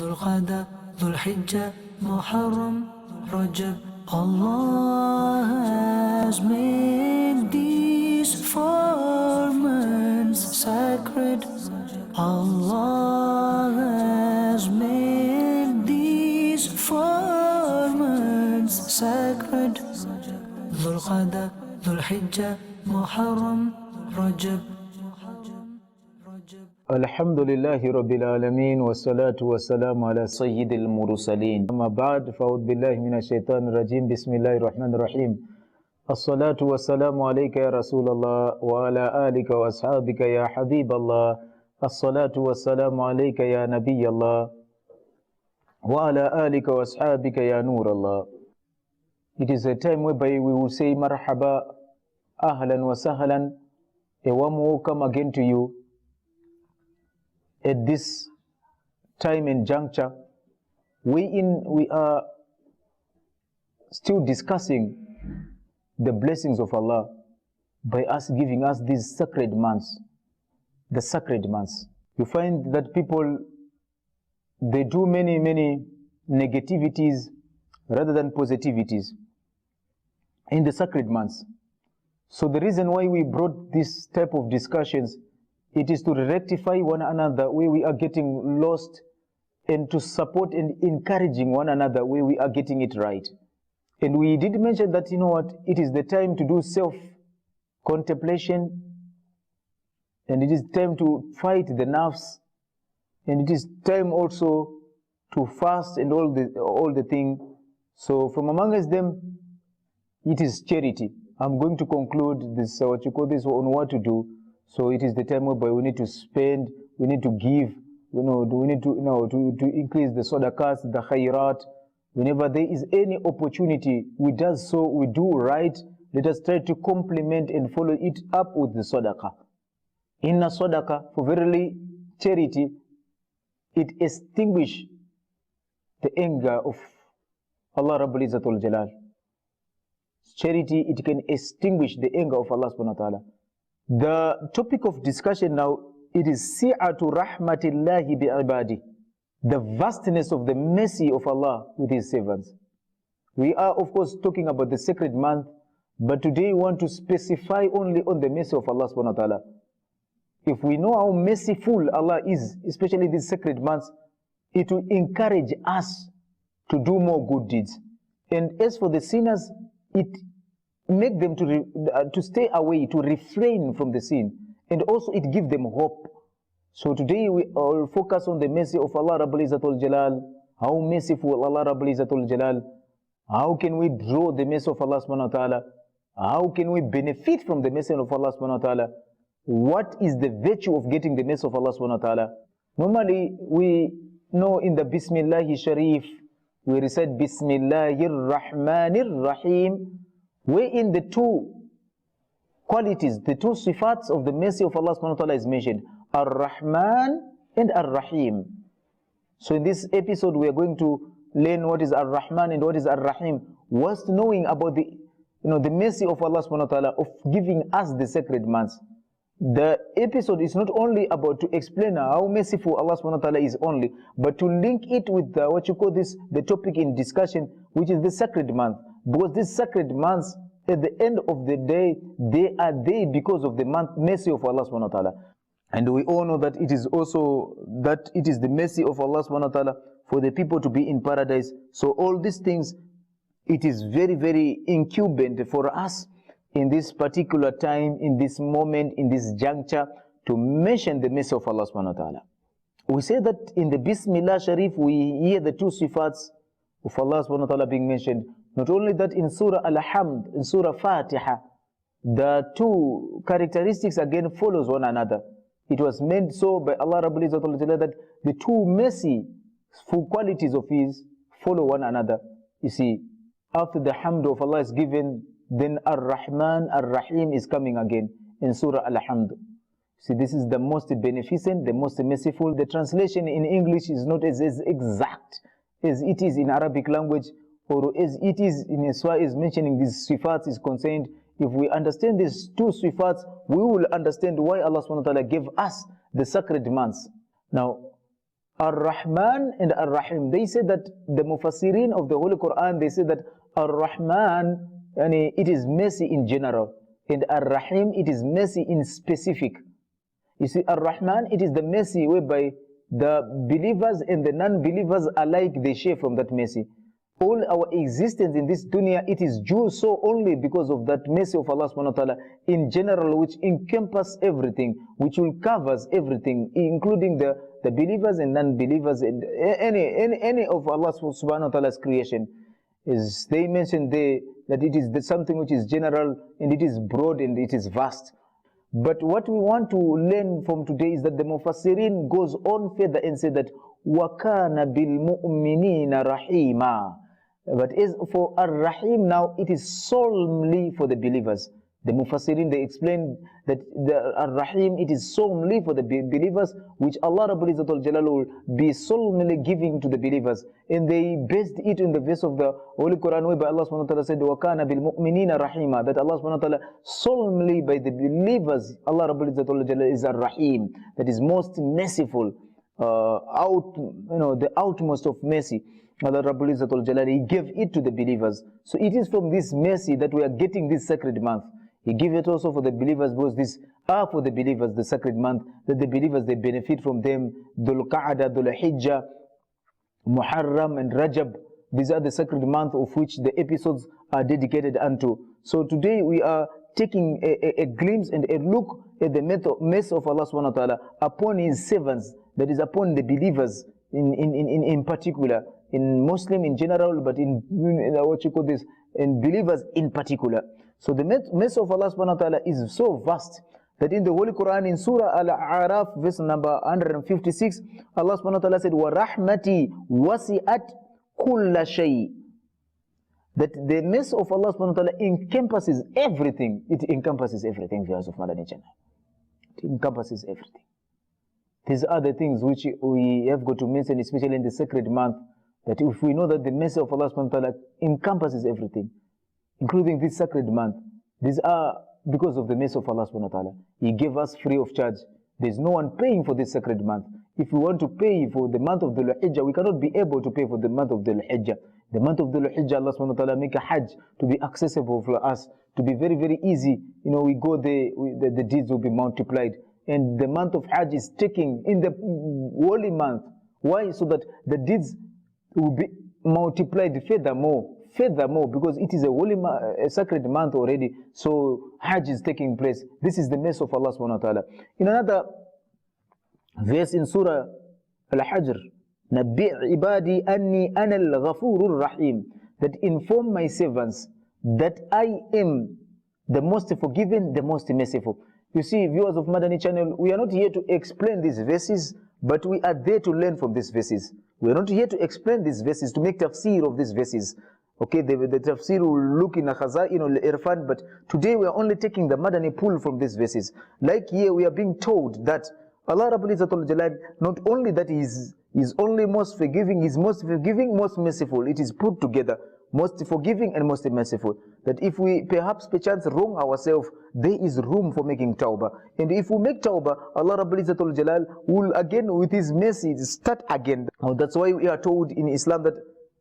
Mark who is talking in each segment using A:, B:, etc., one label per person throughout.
A: ذو القعدة ذو الحجة محرم رجب. Allah has made these 4 months sacred. Allah has made these 4 months sacred. ذو القعدة ذو الحجة محرم رجب.
B: الحمد لله رب العالمين والصلاة والسلام على سيد المرسلين. أما بعد فأعوذ بالله من الشيطان الرجيم. بسم الله الرحمن الرحيم. الصلاة والسلام عليك يا رسول الله وعلى آلك وأصحابك يا حبيب الله. الصلاة والسلام عليك يا نبي الله وعلى آلك وأصحابك يا نور الله. It is a time whereby we will say marhaba, ahlan wa sahlan, a warm welcome again to you. At this time and juncture, we are still discussing the blessings of Allah by us giving us these sacred months, the sacred months. You find that people, they do many negativities rather than positivities in the sacred months. So the reason why we brought this type of discussions, it is to rectify one another where we are getting lost, and to support and encouraging one another where we are getting it right. And we did mention that, you know what, it is the time to do self-contemplation, and it is time to fight the nafs, and it is time also to fast and all the thing. So from amongst them, it is charity. I'm going to conclude this, what you call this, on what to do. So it is the time whereby we need to spend, we need to give, we need to, to increase the sadaqahs, the khairat. Whenever there is any opportunity, we do right. Let us try to complement and follow it up with the sadaqah. Inna sadaqah, for verily charity, it extinguishes the anger of Allah Rabbul Izzatul Jalal. Charity, it can extinguish the anger of Allah subhanahu wa ta'ala. The topic of discussion now, it is si'atu rahmatillahi bi'ibadi, the vastness of the mercy of Allah with His servants. We are of course talking about the sacred month, but today we want to specify only on the mercy of Allah subhanahu wa ta'ala. If we know how merciful Allah is, especially these sacred months, it will encourage us to do more good deeds. And as for the sinners, it make them to stay away, to refrain from the sin, and also it gives them hope. So today we will focus on the mercy of Allah Rabbul Izzatul Jalal. How merciful Allah Rabbul Izzatul Jalal. How can we draw the mercy of Allah subhanahu wa ta'ala? How can we benefit from the mercy of Allah subhanahu wa ta'ala? What is the virtue of getting the mercy of Allah subhanahu wa ta'ala? Normally we know in the Bismillahir Sharif, we recite Bismillahir Rahmanir Rahim, wherein the two qualities, the two sifats of the mercy of Allah subhanahu wa ta'ala is mentioned, Ar-Rahman and Ar-Rahim. So in this episode we are going to learn what is Ar-Rahman and what is Ar-Rahim, whilst knowing about the mercy of Allah subhanahu wa ta'ala of giving us the sacred months. The episode is not only about to explain how merciful Allah subhanahu wa ta'ala is only, but to link it with the topic in discussion, which is the sacred month. Because these sacred months, at the end of the day, they are there because of the mercy of Allah subhanahu wa ta'ala. And we all know that it is the mercy of Allah subhanahu wa ta'ala for the people to be in paradise. So all these things, it is very incumbent for us in this particular time, in this moment, in this juncture, to mention the mercy of Allah subhanahu wa ta'ala. We say that in the Bismillah Sharif, we hear the two sifats of Allah subhanahu wa ta'ala being mentioned. Not only that, in Surah Al-Hamd, in Surah Fatiha, the two characteristics again follows one another. It was meant so by Allah Rabbul Izzatul Jalal that the two merciful qualities of His follow one another. You see, after the Hamd of Allah is given, then Ar-Rahman, Ar-Rahim is coming again in Surah Al-Hamd. See, this is the most beneficent, the most merciful. The translation in English is not as exact as it is in Arabic language, or as it is in as far as mentioning these sifats is concerned. If we understand these two sifats, we will understand why Allah subhanahu wa ta'ala gave us the sacred months. Now, Ar-Rahman and Ar-Rahim. They say that the Mufassirin of the Holy Quran, they say that Ar-Rahman, it is mercy in general, and Ar-Rahim, it is mercy in specific. You see, Ar-Rahman, it is the mercy whereby the believers and the non-believers alike, they share from that mercy. All our existence in this dunya, it is due so only because of that mercy of Allah subhanahu wa ta'ala in general, which encompasses everything, which will covers everything, including the believers and non-believers, and any of Allah subhanahu wa ta'ala's creation. Is they mentioned there that it is something which is general and it is broad and it is vast. But what we want to learn from today is that the Mufassirin goes on further and say that وَكَانَ بِالْمُؤْمِنِينَ رَحِيمًا. But as for Ar-Rahim now, it is solely for the believers. The Mufassirin, they explain that the Ar-Rahim, it is solely for the believers, which Allah Rabbul Izzatul Jalal will be solely giving to the believers. And they based it in the verse of the Holy Quran, whereby Allah subhanahu wa ta'ala said, وَكَانَ بِالْمُؤْمِنِينَ رَحِيمًا, that Allah subhanahu wa ta'ala solely by the believers, Allah Rabbul Izzatul Jalal is Ar-Rahim, that is most merciful, the outmost of mercy. Allah Rabbul Izzatul Jalal, He gave it to the believers. So it is from this mercy that we are getting this sacred month. He gave it also for the believers, because these are for the believers, the sacred month, that the believers, they benefit from them. Dhul Qa'dah, Dhul Hijjah, Muharram and Rajab. These are the sacred month of which the episodes are dedicated unto. So today we are taking a glimpse and a look at the mercy of Allah subhanahu wa ta'ala upon His servants, that is upon the believers in particular, in Muslim in general, but in believers in particular. So the mercy of Allah subhanahu wa ta'ala is so vast that in the Holy Quran, in Surah Al-A'raf, verse number 156, Allah subhanahu wa ta'ala said, وَرَحْمَتِي وَسِعَتْ كُلَّ شَيْءٍ. That the mercy of Allah subhanahu wa ta'ala encompasses everything. It encompasses everything, viewers of Madani Channel. It encompasses everything. These are the things which we have got to mention, especially in the sacred month, that if we know that the mercy of Allah subhanahu wa ta'ala encompasses everything, including this sacred month, these are because of the mercy of Allah subhanahu wa ta'ala. He gave us free of charge. There's no one paying for this sacred month. If we want to pay for the month of Dhul Hijjah, we cannot be able to pay for the month of Dhul Hijjah. The month of Dhul Hijjah, Allah subhanahu wa ta'ala make a Hajj to be accessible for us, to be very, very easy. We go there, the deeds will be multiplied. And the month of Hajj is taking in the holy month. Why? So that the deeds will be multiplied furthermore, because it is a holy, a sacred month already. So Hajj is taking place. This is the mercy of Allah subhanahu wa ta'ala. In another verse in Surah Al-Hajr, نَبِّعْ عِبَادِي أَنِّي أَنَا الْغَفُورُ الرَّحِيمُ, that inform my servants that I am the most forgiving, the most merciful. You see, viewers of Madani Channel, we are not here to explain these verses, but we are there to learn from these verses. We are not here to explain these verses, to make tafsir of these verses. Okay, the tafsir will look in a khaza'in or irfan, but today we are only taking the Madani pull from these verses. Like here, we are being told that Allah Rabbul Izzatul Jalal, not only that He is only most forgiving, He is most forgiving, most merciful. It is put together, most forgiving and most merciful. That if we perhaps perchance wrong ourselves, there is room for making tawbah. And if we make tawbah, Allah Rabbul Izzatul Jalal will again, with His mercy, start again. Now, that's why we are told in Islam that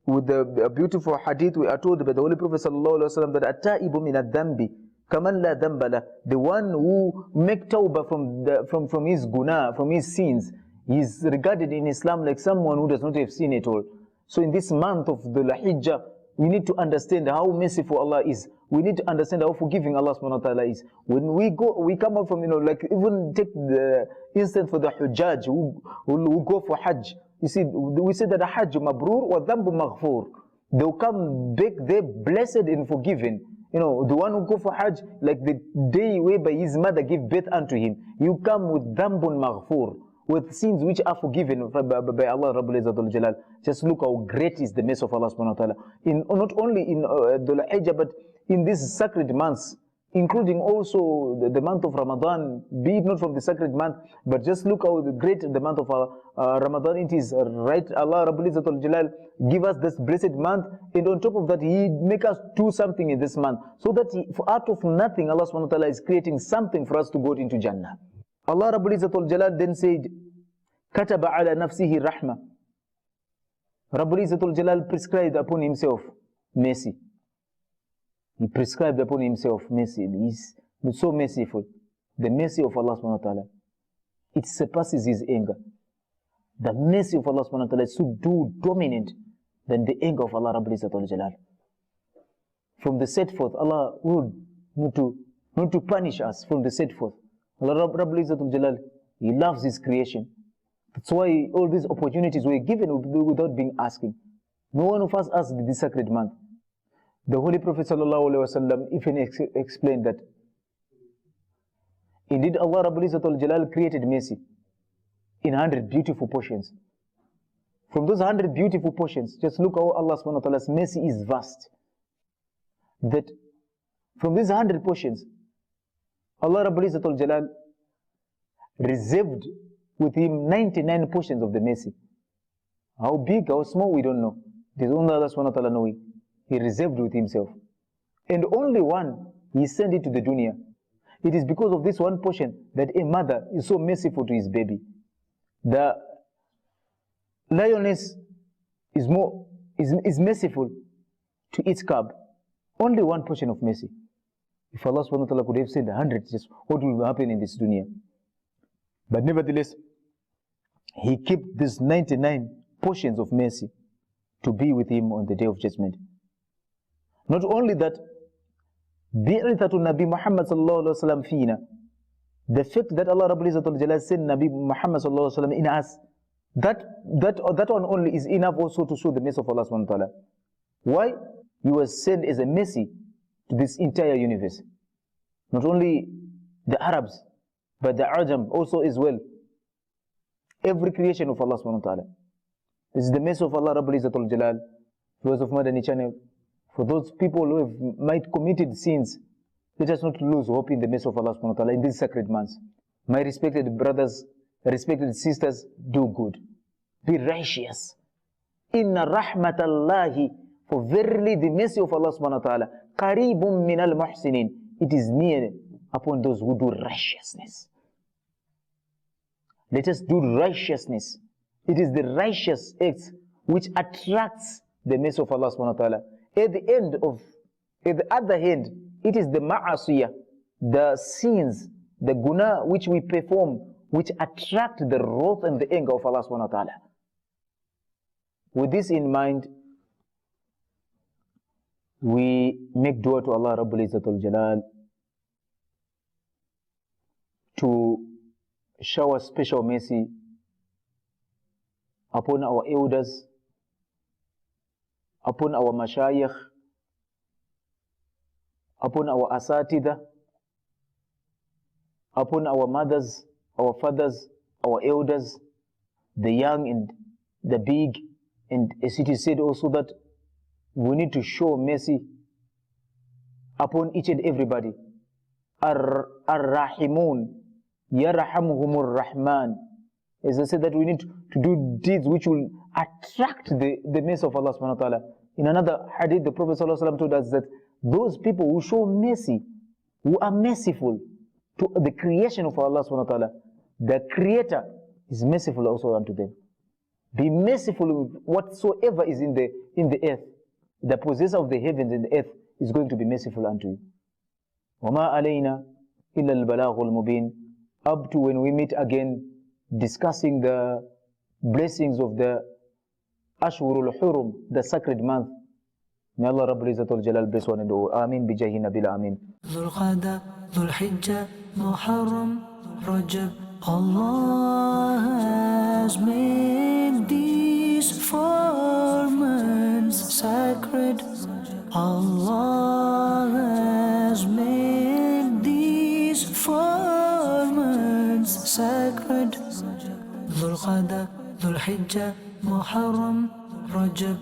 B: with the beautiful hadith, we are told by the Holy Prophet sallallahu alaihi wasallam that at-ta'ibu min ad-dambi kaman la damba lah, the one who make tawbah from his guna, from his sins, is regarded in Islam like someone who does not have sin at all. So in this month of the Hijjah, we need to understand how merciful Allah is. We need to understand how forgiving Allah subhanahu wa ta'ala is. When we come out from, like even take the instant for the Hujjaj who go for Hajj. You see, we say that the Hajj mabrur wa dhanbu maghfur. They'll come back there blessed and forgiven. The one who go for Hajj, like the day whereby his mother gave birth unto him, you come with dhanbun maghfur, with sins which are forgiven by Allah Rabbul Izzatul Jalal. Just look how great is the mercy of Allah subhanahu wa ta'ala. Not only in Dhul Hijjah, but in these sacred months, including also the month of Ramadan, be it not from the sacred month, but just look how great the month of Ramadan it is, right? Allah Rabbul Izzatul Jalal give us this blessed month, and on top of that, He make us do something in this month, so that out of nothing, Allah subhanahu wa ta'ala is creating something for us to go into Jannah. Allah Rabbul Izzatul Jalal then said, كتب على نفسه الرحمة. Rabbul Izzatul Jalal prescribed upon himself mercy. He prescribed upon himself mercy. He's so merciful. The mercy of Allah subhanahu wa ta'ala, it surpasses his anger. The mercy of Allah subhanahu wa ta'ala is so dominant than the anger of Allah Rabbul Izzatul Jalal. From the set forth, Allah would not to punish us from the set forth. Allah Rabbul Izzatul Jalal, He loves His creation. That's why all these opportunities were given without being asking. No one of us asked this sacred month. The Holy Prophet sallallahu alaihi wasallam even explained that indeed Allah Rabbul Izzatul Jalal created mercy in 100 beautiful portions. From those 100 beautiful portions, just look how Allah subhanahu wa ta'ala's mercy is vast. That from these 100 portions, Allah Rabbul Izzatul Jalal reserved with Him 99 portions of the mercy. How big, how small, we don't know. It is only Allah subhanahu wa ta'ala knowing. He reserved with Himself. And only one, He sent it to the dunya. It is because of this one portion that a mother is so merciful to his baby. The lioness is merciful to its cub. Only one portion of mercy. If Allah subhanahu wa ta'ala could have said 100, just what will happen in this dunya? But nevertheless, He kept these 99 portions of mercy to be with Him on the Day of Judgment. Not only that, bi'ithatu Nabi Muhammad sallallahu alaihi wasallam fina, the fact that Allah Rabbul Izzatul Jalal sent Nabi Muhammad sallallahu alaihi wasallam in us, that one only is enough also to show the mercy of Allah subhanahu wa ta'ala. Why? He was sent as a mercy to this entire universe. Not only the Arabs, but the Ajam also as well. Every creation of Allah subhanahu wa ta'ala. This is the mercy of Allah Rabbul Izzatul Jalal. Viewers of Madani Channel, for those people who might committed sins, let us not lose hope in the mercy of Allah subhanahu wa ta'ala in these sacred months. My respected brothers, respected sisters, do good. Be righteous. Inna rahmatallahi, for verily the mercy of Allah subhanahu wa ta'ala, qareebun minal muhsinin, it is near upon those who do righteousness. Let us do righteousness. It is the righteous acts which attracts the mercy of Allah subhanahu wa ta'ala. At the other hand, it is the ma'asiyah, the sins, the guna which we perform, which attract the wrath and the anger of Allah subhanahu wa ta'ala. With this in mind, we make dua to Allah Rabbul Izzatul Jalal to shower special mercy upon our elders, upon our mashayikh, upon our asatida, upon our mothers, our fathers, our elders, the young and the big. And as it is said also that we need to show mercy upon each and everybody. Ar-Rahimun, Yarhamuhumur Rahman. As I said, that we need to do deeds which will attract the mercy of Allah subhanahu wa ta'ala. In another hadith, the Prophet sallallahu alaihi wasallam told us that those people who show mercy, who are merciful to the creation of Allah subhanahu wa ta'ala, the Creator is merciful also unto them. Be merciful with whatsoever is in the earth. The possessor of the heavens and the earth is going to be merciful unto you. وَمَا عَلَيْنَا إِلَّا الْبَلَاغُ الْمُبِينَ. Up to when we meet again, discussing the blessings of the Ashurul Hurum, the sacred month. May Allah Rabbul Izzatul Jalal bless one and all. Ameen bi jahi Nabil Ameen.
A: Dhul Qada, Dhul Hijjah, Muharram, Rajab. Allah has made these 4 months sacred. Allah has made these 4 months sacred. Dhul Qada, Dhul Hijjah, Muharram, Rajab.